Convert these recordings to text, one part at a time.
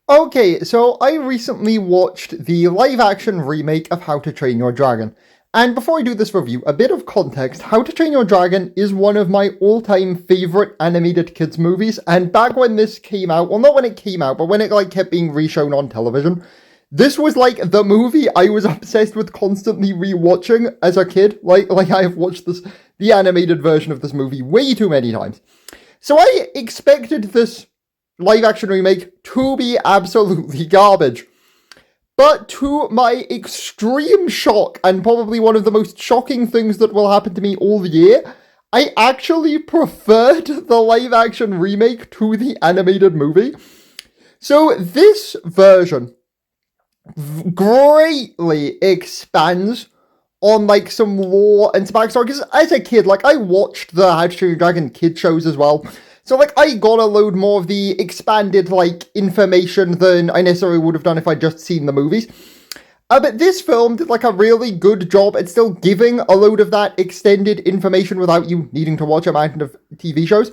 Okay, so I recently watched the live-action remake of How to Train Your Dragon. And before I do this review, a bit of context. How to Train Your Dragon is one of my all-time favorite animated kids movies, and back when this came out, well, not when it came out, but when it kept being reshown on television, this was the movie I was obsessed with constantly rewatching as a kid. I have watched the animated version of this movie way too many times. So I expected this live action remake to be absolutely garbage. But to my extreme shock, and probably one of the most shocking things that will happen to me all year, I actually preferred the live action remake to the animated movie. So this version greatly expands on some lore and some backstory, because as a kid, I watched the How to Train Your Dragon kid shows as well. So, I got a load more of the expanded, information than I necessarily would have done if I'd just seen the movies. But this film did, a really good job at still giving a load of that extended information without you needing to watch a mountain of TV shows.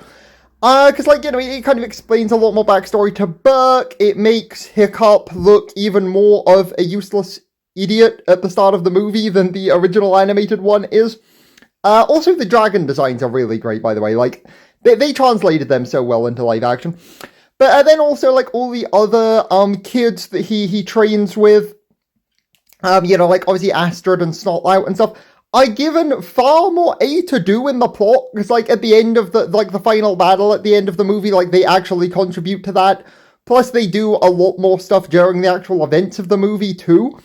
Because, it kind of explains a lot more backstory to Berk. It makes Hiccup look even more of a useless idiot at the start of the movie than the original animated one is. Also, the dragon designs are really great, by the way. They translated them so well into live action. But then also, all the other kids that he trains with, obviously Astrid and Snotlout and stuff, are given far more to do in the plot. Because, at the end of the final battle at the end of the movie, they actually contribute to that. Plus, they do a lot more stuff during the actual events of the movie, too.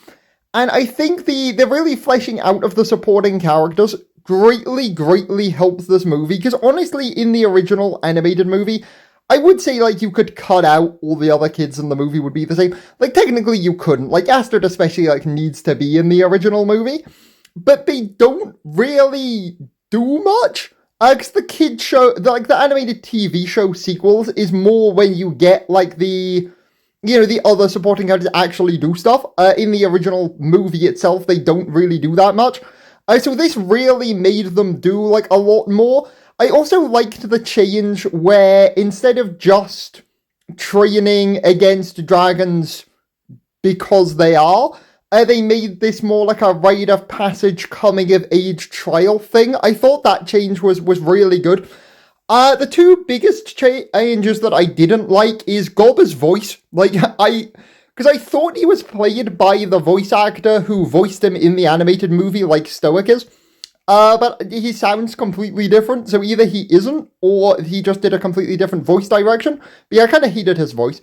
And I think the really fleshing out of the supporting characters greatly helps this movie, because honestly, in the original animated movie, I would say, you could cut out all the other kids in the movie would be the same. Technically, you couldn't. Astrid especially, needs to be in the original movie, but they don't really do much. Because the kid show, the animated TV show sequels is more when you get, the other supporting characters actually do stuff. In the original movie itself, they don't really do that much. So this really made them do, a lot more. I also liked the change where instead of just training against dragons because they are, they made this more like a rite of passage coming-of-age trial thing. I thought that change was really good. The two biggest changes that I didn't like is Gobba's voice. Because I thought he was played by the voice actor who voiced him in the animated movie like Stoic is. But he sounds completely different, so either he isn't, or he just did a completely different voice direction. But yeah, I kind of hated his voice.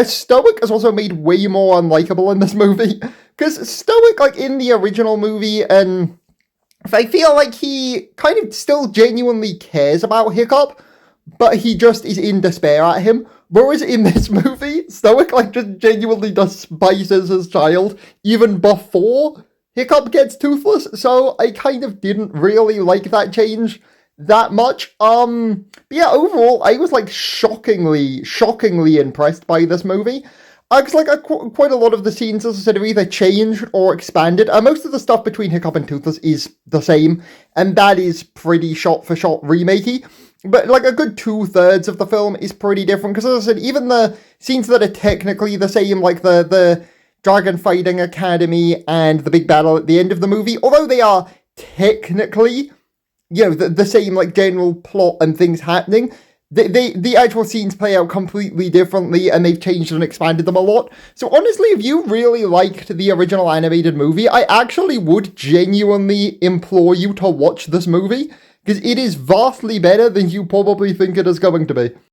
Stoic is also made way more unlikable in this movie. Because Stoic, in the original movie, and I feel like he kind of still genuinely cares about Hiccup, but he just is in despair at him. Whereas in this movie, Stoic, just genuinely despises his child even before Hiccup gets toothless, so I kind of didn't really like that change that much. But yeah, overall, I was, shockingly impressed by this movie. Because, quite a lot of the scenes, as I said, are either changed or expanded. Most of the stuff between Hiccup and Toothless is the same, and that is pretty shot-for-shot remakey. But, a good 2/3 of the film is pretty different, because, as I said, even the scenes that are technically the same, the Dragon Fighting Academy and the big battle at the end of the movie, although they are technically, the same, general plot and things happening, the actual scenes play out completely differently, and they've changed and expanded them a lot. So honestly, if you really liked the original animated movie, I actually would genuinely implore you to watch this movie, because it is vastly better than you probably think it is going to be.